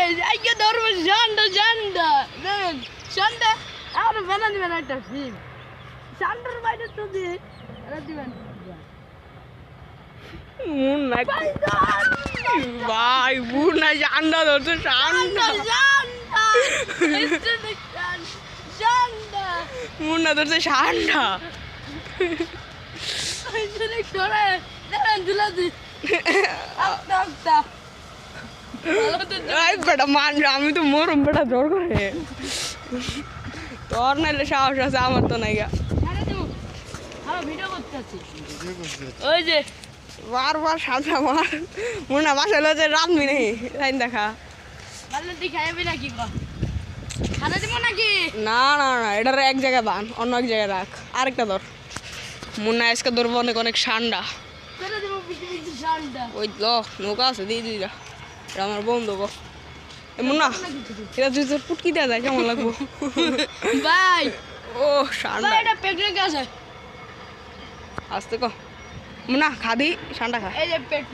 আইয়া ধরবো ঝান্ডা ঝান্ডা দেখেন ঝান্ডা আর বানা দিবেন একটা ফিল্ম ঝান্ডার বাইরে তো দিয়ে এটা দিবেন মুন্না ভাই মুন্না ঝান্ডা ধরছে ঝান্ডা ঝান্ডা মুন্না ধরছে ঝান্ডা বেটা মান আমি তো মরম বেটা জোর করে তোর নাইলে সাহস আছে আমার তো নাই গা ওই যে বারবার সাজা আমার মুন্না বাসায় লজে রাঁধবি নেই লাইন দেখা খাইবি নাকি খানা দিব নাকি না না না এটার এক জায়গায় বান অন্য এক জায়গায় রাখ আরেকটা ধর মুন্না আজকে ধরবো অনেক অনেক ঠান্ডা ওই ল নৌকা আছে দিয়ে দিদা এটা আমার বন্ধু গো মুন্না এটা তুই তোর পুটকি দেওয়া যায় কেমন লাগবো ভাই ও ঠান্ডা এটা পেট্রোল আছে আসতে কো মুন্না খাদি ঠান্ডা খা এই যে পেট